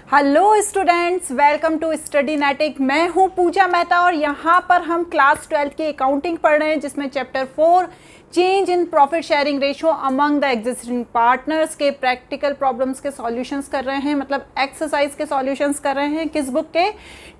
Hello students, welcome to study netic. मैं हूं पूजा मेहता और यहाँ पर हम क्लास 12 की अकाउंटिंग पढ़ रहे हैं, जिसमें chapter 4 change in profit sharing ratio among the existing partners के प्रैक्टिकल प्रॉब्लम्स के सॉल्यूशंस कर रहे हैं, मतलब एक्सरसाइज के सॉल्यूशंस कर रहे हैं। किस बुक के?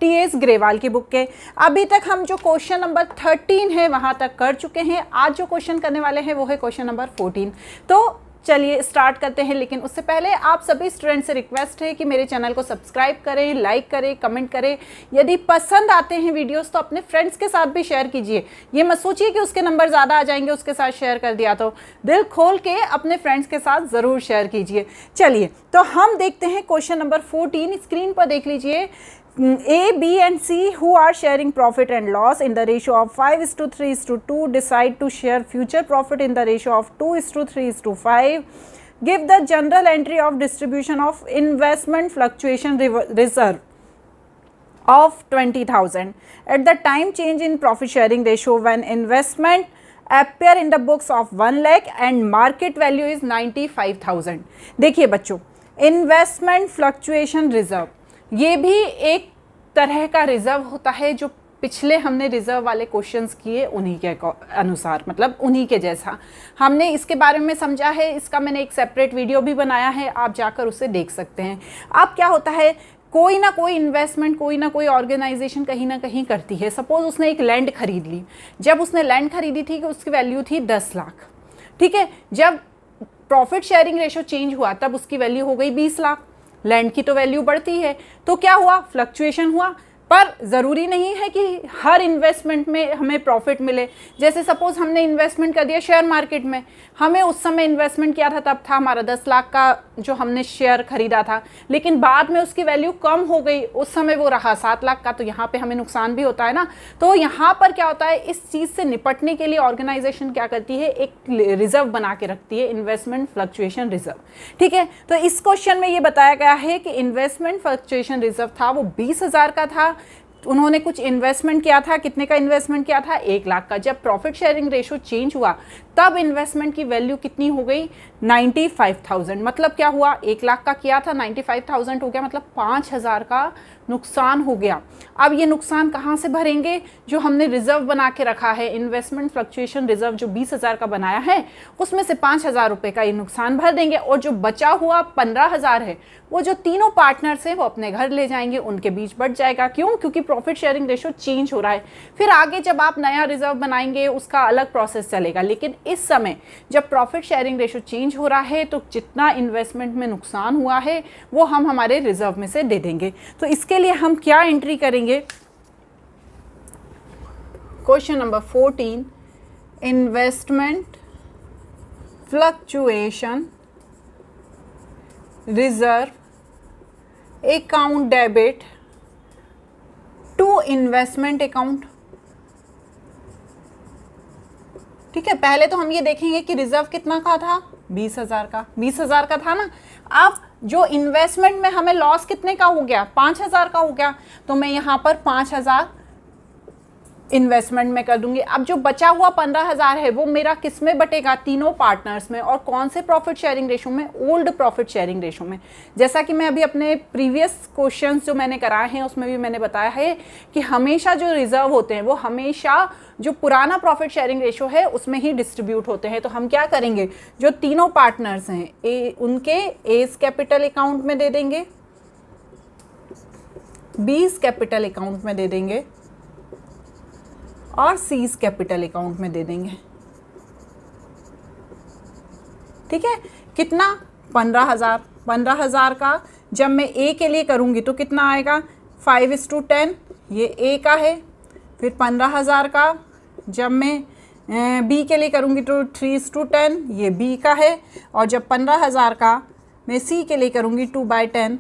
टीएस ग्रेवाल की बुक के। अभी तक हम जो क्वेश्चन नंबर 13 है वहाँ तक कर चुके हैं। आज जो क्वेश्चन करने वाले हैं वो है क्वेश्चन नंबर 14। तो चलिए स्टार्ट करते हैं, लेकिन उससे पहले आप सभी स्टूडेंट से रिक्वेस्ट है कि मेरे चैनल को सब्सक्राइब करें, लाइक करें, कमेंट करें। यदि पसंद आते हैं वीडियोस तो अपने फ्रेंड्स के साथ भी शेयर कीजिए। ये मत सोचिए कि उसके नंबर ज़्यादा आ जाएंगे, उसके साथ शेयर कर दिया। तो दिल खोल के अपने फ्रेंड्स के साथ ज़रूर शेयर कीजिए। चलिए तो हम देखते हैं क्वेश्चन नंबर 14। स्क्रीन पर देख लीजिए। A, B and C who are sharing profit and loss in the ratio of 5:3:2 decide to share future profit in the ratio of 2:3:5. Give the general entry of distribution of investment fluctuation reserve of 20,000 at the time change in profit sharing ratio when investment appear in the books of 1 lakh and market value is 95,000। देखिए बच्चों, investment fluctuation reserve ये भी एक तरह का reserve होता है जो पिछले हमने रिजर्व वाले क्वेश्चंस किए उन्हीं के अनुसार, मतलब उन्हीं के जैसा हमने इसके बारे में समझा है। इसका मैंने एक सेपरेट वीडियो भी बनाया है, आप जाकर उसे देख सकते हैं। अब क्या होता है, कोई ना कोई इन्वेस्टमेंट कोई ना कोई ऑर्गेनाइजेशन कहीं ना कहीं करती है। सपोज उसने एक लैंड खरीद ली। जब उसने लैंड खरीदी थी कि उसकी वैल्यू थी 10 लाख, ठीक है। जब प्रॉफिट शेयरिंग रेशो चेंज हुआ तब उसकी वैल्यू हो गई 20 लाख। लैंड की तो वैल्यू बढ़ती है, तो क्या हुआ, फ्लक्चुएशन हुआ। पर ज़रूरी नहीं है कि हर इन्वेस्टमेंट में हमें प्रॉफिट मिले। जैसे सपोज़ हमने इन्वेस्टमेंट कर दिया शेयर मार्केट में, हमें उस समय इन्वेस्टमेंट किया था तब था हमारा 10 लाख का जो हमने शेयर खरीदा था, लेकिन बाद में उसकी वैल्यू कम हो गई, उस समय वो रहा 7 लाख का, तो यहाँ पे हमें नुकसान भी होता है ना। तो यहाँ पर क्या होता है, इस चीज़ से निपटने के लिए ऑर्गेनाइजेशन क्या करती है, एक रिजर्व बना के रखती है, इन्वेस्टमेंट फ्लक्चुएशन रिजर्व, ठीक है। तो इस क्वेश्चन में ये बताया गया है कि इन्वेस्टमेंट फ्लक्चुएशन रिजर्व था वो 20,000 का था। उन्होंने कुछ इन्वेस्टमेंट किया था। कितने का इन्वेस्टमेंट किया था? 1 लाख का। जब प्रॉफिट शेयरिंग रेशो चेंज हुआ तब इन्वेस्टमेंट की वैल्यू कितनी हो गई? 95,000। मतलब क्या हुआ, 1 लाख का किया था, 95,000 हो गया, मतलब 5,000 का नुकसान हो गया। अब ये नुकसान कहाँ से भरेंगे? जो हमने रिजर्व बना के रखा है, इन्वेस्टमेंट फ्लक्चुएशन रिजर्व जो 20,000 का बनाया है, उसमें से 5,000 रुपये का ये नुकसान भर देंगे। और जो बचा हुआ 15,000 है वो जो तीनों पार्टनर्स हैं वो अपने घर ले जाएंगे, उनके बीच बट जाएगा। क्यों? क्योंकि प्रॉफिट शेयरिंग रेशो चेंज हो रहा है। फिर आगे जब आप नया रिजर्व बनाएंगे उसका अलग प्रोसेस चलेगा, लेकिन इस समय जब प्रॉफिट शेयरिंग रेशो चेंज हो रहा है तो जितना इन्वेस्टमेंट में नुकसान हुआ है वो हम हमारे रिजर्व में से दे देंगे। तो इसके लिए हम क्या एंट्री करेंगे? Question number 14, investment fluctuation reserve account debit to investment account. ठीक है, पहले तो हम ये देखेंगे कि रिजर्व कितना का था, 20,000 का। 20,000 का था ना। अब जो इन्वेस्टमेंट में हमें लॉस कितने का हो गया? 5,000 का हो गया। तो मैं यहाँ पर 5,000 इन्वेस्टमेंट में कर दूंगी। अब जो बचा हुआ 15,000 है वो मेरा किस में बटेगा? तीनों पार्टनर्स में। और कौन से प्रॉफिट शेयरिंग रेशो में? ओल्ड प्रॉफिट शेयरिंग रेशो में। जैसा कि मैं अभी अपने प्रीवियस क्वेश्चंस जो मैंने कराए हैं उसमें भी मैंने बताया है कि हमेशा जो रिजर्व होते हैं वो हमेशा जो पुराना प्रॉफिट शेयरिंग रेशो है उसमें ही डिस्ट्रीब्यूट होते हैं। तो हम क्या करेंगे, जो तीनों पार्टनर्स हैं उनके एस कैपिटल अकाउंट में दे देंगे, बीस कैपिटल अकाउंट में दे देंगे और सीज कैपिटल अकाउंट में दे देंगे। ठीक है, कितना? 15,000। 15,000 का जब मैं ए के लिए करूंगी तो कितना आएगा? 5:10, ये ए का है। फिर 15,000 का जब मैं बी के लिए करूंगी तो 3:10, ये बी का है। और जब 15,000 का मैं सी के लिए करूंगी 2/10,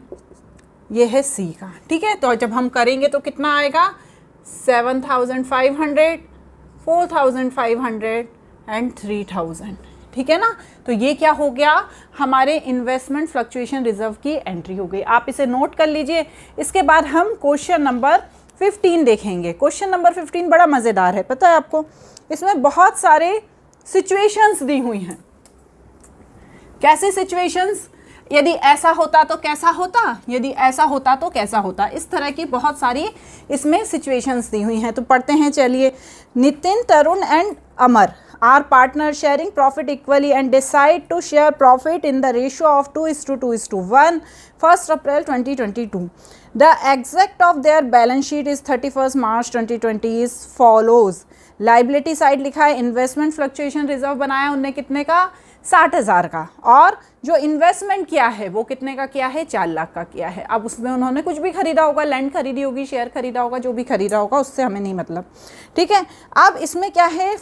ये है सी का। ठीक है, तो जब हम करेंगे तो कितना आएगा? 7,500, 4,500 एंड 3,000। ठीक है ना। तो ये क्या हो गया, हमारे इन्वेस्टमेंट फ्लक्चुएशन रिजर्व की एंट्री हो गई। आप इसे नोट कर लीजिए। इसके बाद हम क्वेश्चन नंबर 15 देखेंगे। क्वेश्चन नंबर 15 बड़ा मज़ेदार है, पता है आपको। इसमें बहुत सारे सिचुएशंस दी हुई हैं। कैसे सिचुएशंस? यदि ऐसा होता तो कैसा होता, यदि ऐसा होता तो कैसा होता। इस तरह की बहुत सारी इसमें सिचुएशंस दी हुई हैं। तो पढ़ते हैं, चलिए। Nitin, Tarun and Amar are partner sharing profit equally and decide to share profit in the ratio of 2:2:1 1 April 2022। The exact of their balance sheet is 31 March 2020 is follows. Liability side लिखा है, इन्वेस्टमेंट फ्लक्चुएशन रिजर्व बनाया उनने कितने का, 60,000 का, और जो investment किया है वो कितने का किया है, 4 लाख का किया है। अब उसमें उन्होंने कुछ भी खरीदा होगा, लैंड खरीदी होगी, शेयर खरीदा होगा, जो भी खरीदा होगा उससे हमें नहीं मतलब, ठीक है। अब इसमें क्या है,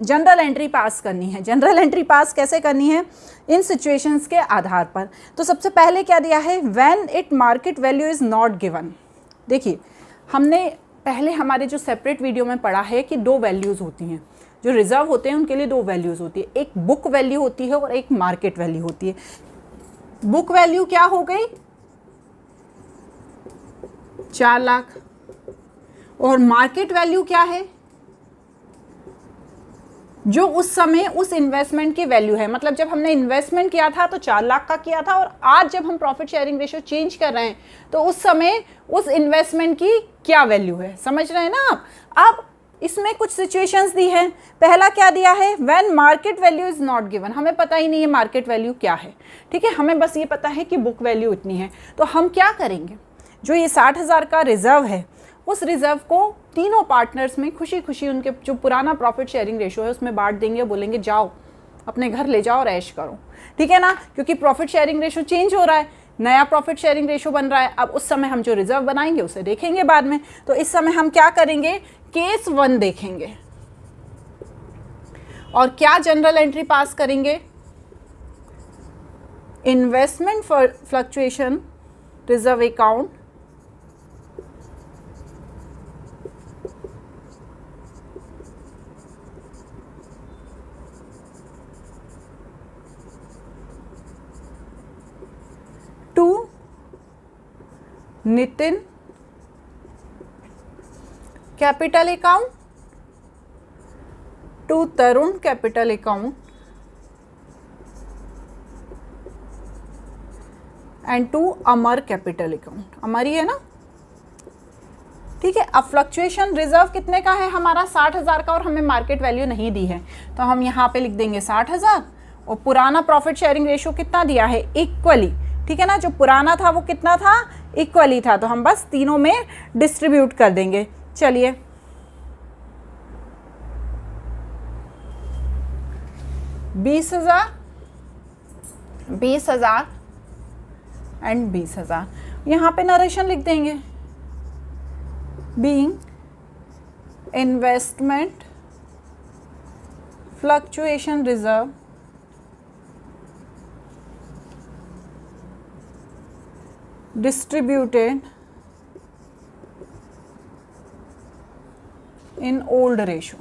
जनरल एंट्री पास करनी है। जनरल एंट्री पास कैसे करनी है, इन सिचुएशंस के आधार पर। तो सबसे पहले क्या दिया है, when it market value is not given. देखिए, हमने पहले हमारे जो सेपरेट वीडियो में पढ़ा है कि 2 वैल्यूज़ होती हैं, जो रिजर्व होते हैं उनके लिए 2 वैल्यूज़ होती है, एक बुक वैल्यू होती है और एक मार्केट वैल्यू होती है। बुक वैल्यू क्या हो गई, 4 लाख, और मार्केट वैल्यू क्या है, जो उस समय उस इन्वेस्टमेंट की वैल्यू है। मतलब जब हमने इन्वेस्टमेंट किया था तो 4 लाख का किया था, और आज जब हम प्रॉफिट शेयरिंग रेशियो चेंज कर रहे हैं तो उस समय उस इन्वेस्टमेंट की क्या वैल्यू है, समझ रहे हैं ना आप। अब इसमें कुछ सिचुएशंस दी है। पहला क्या दिया है, when market value is not given. हमें पता ही नहीं है मार्केट वैल्यू क्या है, ठीक है, हमें बस ये पता है कि बुक वैल्यू इतनी है। तो हम क्या करेंगे, जो ये 60,000 का रिजर्व है, उस रिजर्व को तीनों पार्टनर्स में खुशी खुशी उनके जो पुराना प्रॉफिट शेयरिंग रेशियो है उसमें बांट देंगे, बोलेंगे जाओ अपने घर ले जाओ और ऐश करो, ठीक है ना, क्योंकि प्रॉफिट शेयरिंग रेशियो चेंज हो रहा है, नया प्रॉफिट शेयरिंग रेशियो बन रहा है। अब उस समय हम जो रिजर्व बनाएंगे उसे देखेंगे बाद में। तो इस समय हम क्या करेंगे, केस 1 देखेंगे और क्या जनरल एंट्री पास करेंगे, investment fluctuation reserve account to Nitin capital account, to Tarun capital account and to Amar capital account. Amar ही है ना, ठीक है। अब फ्लक्चुएशन रिजर्व कितने का है हमारा, 60,000 का, और हमें मार्केट वैल्यू नहीं दी है तो हम यहाँ पे लिख देंगे 60,000, और पुराना प्रॉफिट शेयरिंग रेशियो कितना दिया है, इक्वली, ठीक है ना। जो पुराना था वो कितना था, इक्वली था, तो हम बस तीनों में डिस्ट्रीब्यूट कर देंगे। चलिए, 20,000 20,000 एंड 20,000, यहाँ पे नरेशन लिख देंगे, being investment fluctuation reserve distributed in old ratio।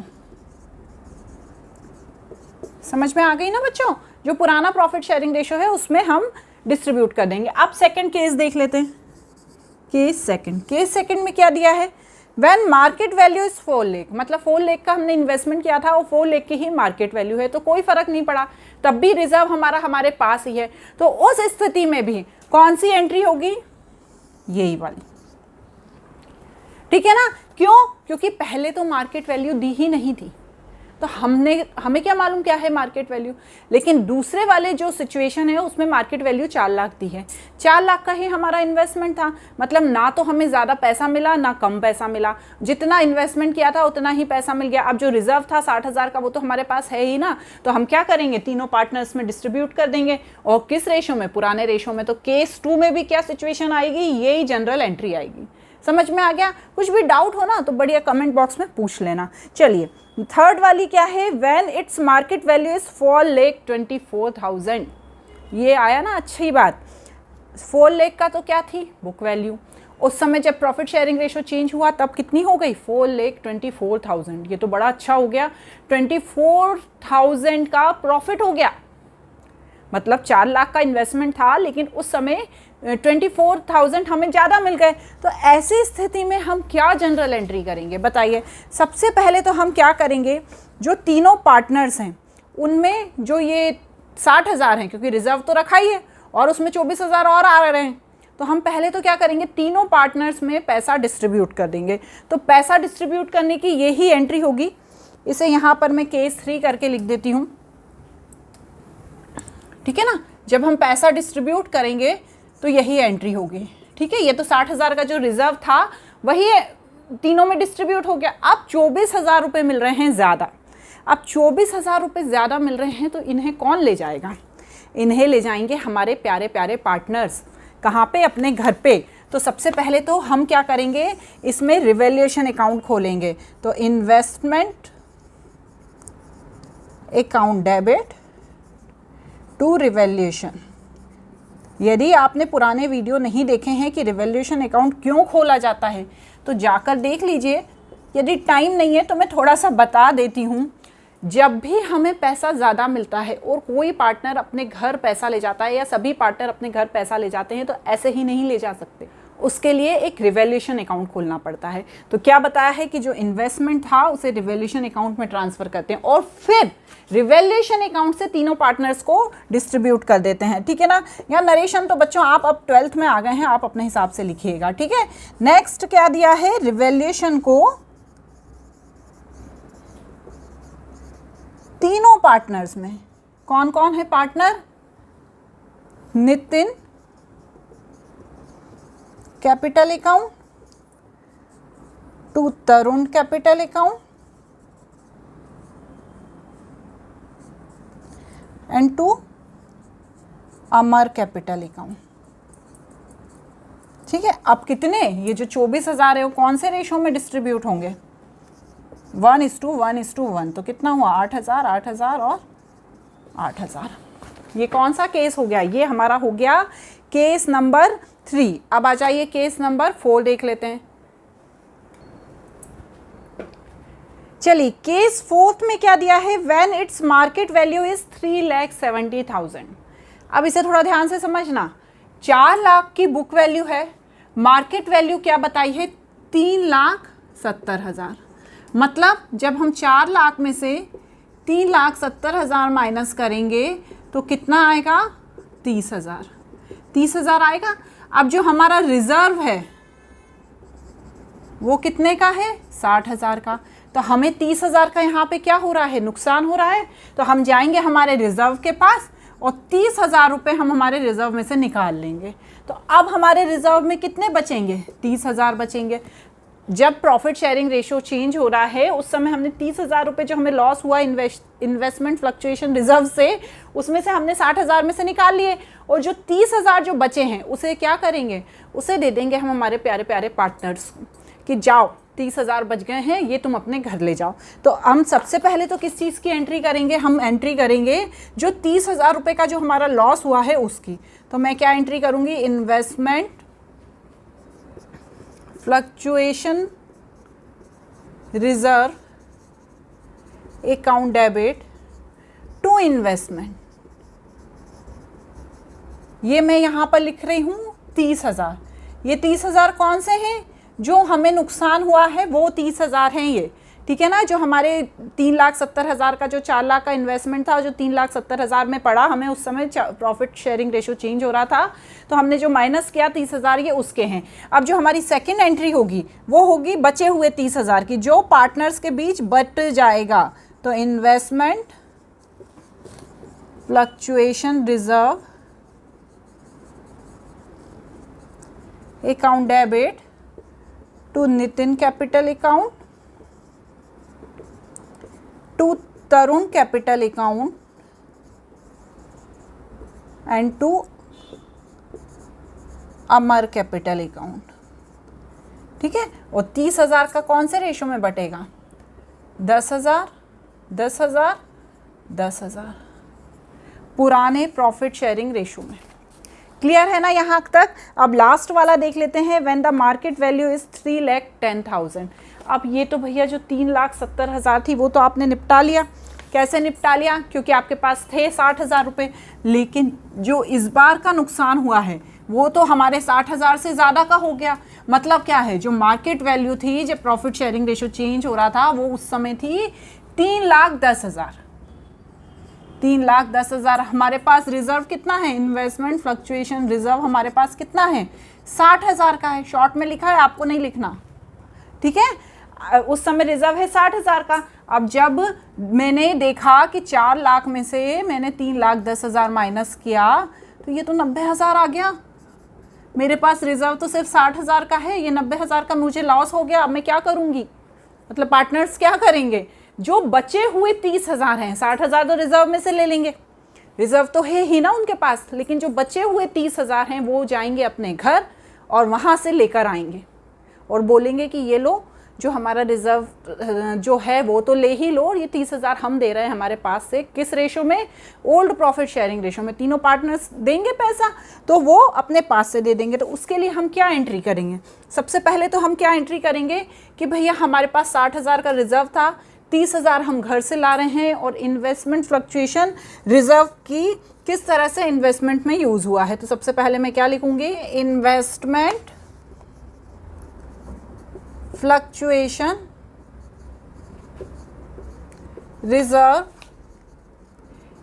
समझ में आ गई ना बच्चों, जो पुराना प्रॉफिट शेयरिंग रेशियो है उसमें हम डिस्ट्रीब्यूट कर देंगे। अब सेकंड केस देख लेते हैं, केस सेकंड में क्या दिया है, when market value is 4 lakh, मतलब 4 लाख का हमने इन्वेस्टमेंट किया था और 4 लाख की ही मार्केट वैल्यू है, तो कोई फर्क नहीं पड़ा, तब भी रिजर्व हमारे पास ही है। तो उस स्थिति में भी कौन सी एंट्री होगी, यही वाली, ठीक है ना। क्यों, क्योंकि पहले तो मार्केट वैल्यू दी ही नहीं थी, तो हमें क्या मालूम क्या है मार्केट वैल्यू। लेकिन दूसरे वाले जो सिचुएशन है उसमें मार्केट वैल्यू 4 लाख दी है, 4 लाख का ही हमारा इन्वेस्टमेंट था, मतलब ना तो हमें ज़्यादा पैसा मिला ना कम पैसा मिला, जितना इन्वेस्टमेंट किया था उतना ही पैसा मिल गया। अब जो रिजर्व था 60,000 का वो तो हमारे पास है ही ना, तो हम क्या करेंगे, तीनों पार्टनर्स में डिस्ट्रीब्यूट कर देंगे। और किस रेशो में, पुराने रेशो में। तो केस 2 में भी क्या सिचुएशन आएगी, यही जनरल एंट्री आएगी। समझ में आ गया, कुछ भी डाउट हो ना तो बढ़िया कमेंट बॉक्स में पूछ लेना। चलिए, थर्ड वाली क्या है, when its market value is 4,24,000, ये आया ना, अच्छी बात। 4 लाख का तो क्या थी, बुक वैल्यू। उस समय जब प्रॉफिट शेयरिंग रेशियो चेंज हुआ तब कितनी हो गई, 4,24,000। ये तो बड़ा अच्छा हो गया, 24,000 का प्रॉफिट हो गया, मतलब 4 लाख का इन्वेस्टमेंट था लेकिन उस समय 24,000 हमें ज़्यादा मिल गए। तो ऐसी स्थिति में हम क्या जनरल एंट्री करेंगे बताइए। सबसे पहले तो हम क्या करेंगे, जो तीनों पार्टनर्स हैं उनमें जो ये 60,000 हैं, क्योंकि रिजर्व तो रखा ही है, और उसमें 24,000 और आ रहे हैं, तो हम पहले तो क्या करेंगे, तीनों पार्टनर्स में पैसा डिस्ट्रीब्यूट कर देंगे। तो पैसा डिस्ट्रीब्यूट करने की यही एंट्री होगी। इसे यहाँ पर मैं केस 3 करके लिख देती हूँ, ठीक है ना। जब हम पैसा डिस्ट्रीब्यूट करेंगे तो यही एंट्री होगी, ठीक है। ये तो 60,000 का जो रिजर्व था वही तीनों में डिस्ट्रीब्यूट हो गया। अब 24,000 रुपये मिल रहे हैं ज़्यादा। अब 24,000 रुपये ज़्यादा मिल रहे हैं तो इन्हें कौन ले जाएगा, इन्हें ले जाएंगे हमारे प्यारे प्यारे पार्टनर्स। कहाँ पे, अपने घर पे। तो सबसे पहले तो हम क्या करेंगे, इसमें रिवैल्यूएशन अकाउंट खोलेंगे। तो investment account debit to revaluation. यदि आपने पुराने वीडियो नहीं देखे हैं कि रिवैल्यूएशन अकाउंट क्यों खोला जाता है तो जाकर देख लीजिए। यदि टाइम नहीं है तो मैं थोड़ा सा बता देती हूँ। जब भी हमें पैसा ज़्यादा मिलता है और कोई पार्टनर अपने घर पैसा ले जाता है या सभी पार्टनर अपने घर पैसा ले जाते हैं तो ऐसे ही नहीं ले जा सकते, उसके लिए एक रिवैल्यूएशन अकाउंट खोलना पड़ता है। तो क्या बताया है कि जो इन्वेस्टमेंट था उसे रिवैल्यूएशन अकाउंट में ट्रांसफ़र करते हैं और फिर रिवैल्यूएशन अकाउंट से तीनों पार्टनर्स को डिस्ट्रीब्यूट कर देते हैं, ठीक है ना। यहाँ नरेशन तो बच्चों आप अब 12th में आ गए हैं, आप अपने हिसाब से लिखिएगा, ठीक है। नेक्स्ट क्या दिया है, रिवैल्यूएशन को तीनों पार्टनर्स में, कौन कौन है partner, Nitin capital account to Tarun capital account and to Amar capital account, ठीक है। अब कितने, ये जो 24,000 है वो कौन से रेशो में डिस्ट्रीब्यूट होंगे, 1:1:1। तो कितना हुआ, 8,000, 8,000 और 8,000। ये कौन सा केस हो गया, ये हमारा हो गया केस नंबर 3। अब आ जाइए केस नंबर 4 देख लेते हैं। चलिए केस 4 में क्या दिया है, when its market value is 3,70,000। अब इसे थोड़ा ध्यान से समझना। 4 लाख की बुक वैल्यू है, मार्केट वैल्यू क्या बताई है, 3,70,000। मतलब जब हम 4 लाख में से 3,70,000 माइनस करेंगे तो कितना आएगा, 30,000। 30,000 आएगा। अब जो हमारा रिजर्व है वो कितने का है, 60,000 का। तो हमें 30,000 का यहाँ पे क्या हो रहा है, नुकसान हो रहा है। तो हम जाएंगे हमारे रिजर्व के पास और 30,000 रुपये हम हमारे रिजर्व में से निकाल लेंगे। तो अब हमारे रिजर्व में कितने बचेंगे, 30,000 बचेंगे। जब प्रॉफिट शेयरिंग रेशो चेंज हो रहा है उस समय हमने 30,000 रुपये जो हमें लॉस हुआ इन्वेस्टमेंट फ्लक्चुएशन रिजर्व से, उसमें से हमने 60,000 में से निकाल लिए और जो 30,000 जो बचे हैं उसे क्या करेंगे, उसे दे देंगे हम हमारे प्यारे प्यारे पार्टनर्स को कि जाओ 30,000 बच गए हैं, ये तुम अपने घर ले जाओ। तो हम सबसे पहले तो किस चीज़ की एंट्री करेंगे, हम एंट्री करेंगे जो 30,000 रुपये का जो हमारा लॉस हुआ है उसकी। तो मैं क्या एंट्री करूँगी, investment fluctuation reserve account debit to investment. ये मैं यहाँ पर लिख रही हूँ 30,000। ये 30,000 कौन से हैं, जो हमें नुकसान हुआ है वो 30,000 हैं ये, ठीक है ना। जो हमारे 3,70,000 का जो 4 लाख का इन्वेस्टमेंट था, जो 3,70,000 में पड़ा, हमें उस समय प्रॉफिट शेयरिंग रेशो चेंज हो रहा था तो हमने जो माइनस किया 30,000 ये उसके हैं। अब जो हमारी सेकंड एंट्री होगी वो होगी बचे हुए 30,000 की, जो पार्टनर्स के बीच बट जाएगा। तो investment fluctuation reserve account debit to Nitin capital account to Tarun capital account and to Amar capital account, ठीक है। और 30,000 का कौन से रेशो में बटेगा, 10,000, 10,000, 10,000, पुराने प्रॉफिट शेयरिंग रेशो में। क्लियर है ना यहाँ तक। अब लास्ट वाला देख लेते हैं, when the market value is 3,10,000। अब ये तो भैया जो 3,70,000 थी वो तो आपने निपटा लिया। कैसे निपटा लिया, क्योंकि आपके पास थे 60,000 रुपये, लेकिन जो इस बार का नुकसान हुआ है वो तो हमारे 60,000 से ज़्यादा का हो गया। मतलब क्या है, जो मार्केट वैल्यू थी जब प्रॉफिट शेयरिंग रेशो चेंज हो रहा था वो उस समय थी 3,10,000, 3,10,000। हमारे पास रिजर्व कितना है, इन्वेस्टमेंट फ्लक्चुएशन रिजर्व हमारे पास कितना है, 60,000 का है। शॉर्ट में लिखा है, आपको नहीं लिखना, ठीक है। उस समय रिजर्व है 60,000 का। अब जब मैंने देखा कि 4 लाख में से मैंने 3,10,000 माइनस किया तो ये तो 90,000 आ गया। मेरे पास रिजर्व तो सिर्फ 60,000 का है, ये 90,000 का मुझे लॉस हो गया। अब मैं क्या करूँगी, मतलब पार्टनर्स क्या करेंगे, जो बचे हुए 30,000 हैं, 60,000 तो रिजर्व में से ले लेंगे, रिजर्व तो है ही ना उनके पास, लेकिन जो बचे हुए 30,000 हैं वो जाएंगे अपने घर और वहाँ से लेकर आएंगे और बोलेंगे कि ये लो, जो हमारा रिजर्व जो है वो तो ले ही लो, और ये 30,000 हम दे रहे हैं हमारे पास से। किस रेशो में, ओल्ड प्रॉफिट शेयरिंग रेशो में। तीनों पार्टनर्स देंगे पैसा तो वो अपने पास से दे देंगे। तो उसके लिए हम क्या एंट्री करेंगे, सबसे पहले तो हम क्या एंट्री करेंगे कि भैया हमारे पास 60,000 का रिजर्व था, 30,000 हम घर से ला रहे हैं, और इन्वेस्टमेंट फ्लक्चुएशन रिजर्व की किस तरह से इन्वेस्टमेंट में यूज़ हुआ है। तो सबसे पहले मैं क्या लिखूंगी, investment fluctuation reserve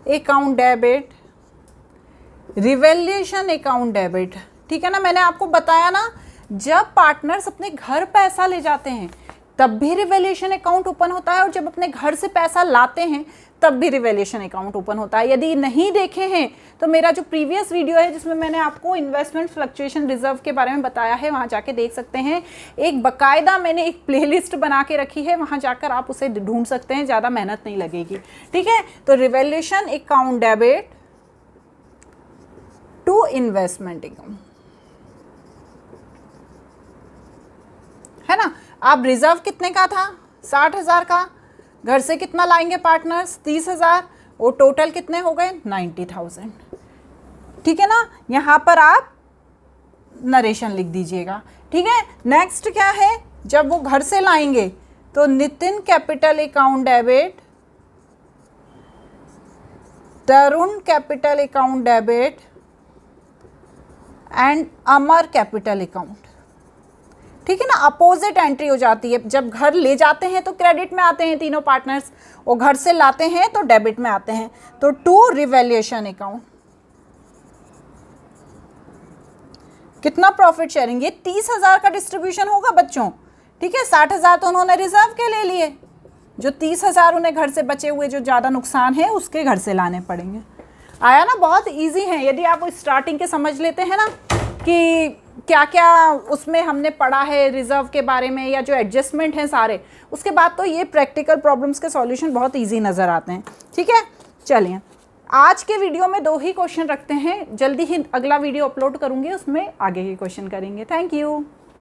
account debit, revaluation account debit. ठीक है ना, मैंने आपको बताया ना, जब पार्टनर्स अपने घर पैसा ले जाते हैं तब भी रिवैल्यूएशन अकाउंट ओपन होता है, और जब अपने घर से पैसा लाते हैं तब भी रिवैल्यूएशन अकाउंट ओपन होता है। यदि नहीं देखे हैं तो मेरा जो प्रीवियस वीडियो है जिसमें मैंने आपको इन्वेस्टमेंट फ्लक्चुएशन रिजर्व के बारे में बताया है, वहाँ जाके देख सकते हैं। एक बकायदा मैंने एक प्लेलिस्ट बना के रखी है, वहाँ जाकर आप उसे ढूंढ सकते हैं, ज़्यादा मेहनत नहीं लगेगी। ठीक है, तो revaluation account debit to investment account, है ना। अब रिजर्व कितने का था, 60,000 का, घर से कितना लाएंगे पार्टनर्स, 30,000, वो टोटल कितने हो गए, 90,000। ठीक है ना, यहाँ पर आप नरेशन लिख दीजिएगा। ठीक है, नेक्स्ट क्या है, जब वो घर से लाएंगे तो Nitin capital account debit, Tarun capital account debit and Amar capital account. ठीक है ना, अपोजिट एंट्री हो जाती है। जब घर ले जाते हैं तो क्रेडिट में आते हैं तीनों पार्टनर्स, और घर से लाते हैं तो डेबिट में आते हैं। तो टू रिवैल्यूएशन अकाउंट, कितना प्रॉफिट शेयरिंग, ये 30,000 का डिस्ट्रीब्यूशन होगा बच्चों। ठीक है, 60,000 तो उन्होंने रिजर्व के ले लिए, जो 30,000 उन्हें घर से बचे हुए जो ज़्यादा नुकसान है उसके घर से लाने पड़ेंगे। आया ना, बहुत ईजी है। यदि आप स्टार्टिंग के समझ लेते हैं ना कि क्या क्या उसमें हमने पढ़ा है रिजर्व के बारे में, या जो एडजस्टमेंट हैं सारे, उसके बाद तो ये प्रैक्टिकल प्रॉब्लम्स के सॉल्यूशन बहुत इजी नज़र आते हैं। ठीक है, चलिए आज के वीडियो में 2 ही क्वेश्चन रखते हैं, जल्दी ही अगला वीडियो अपलोड करूँगी, उसमें आगे ही क्वेश्चन करेंगे। Thank you.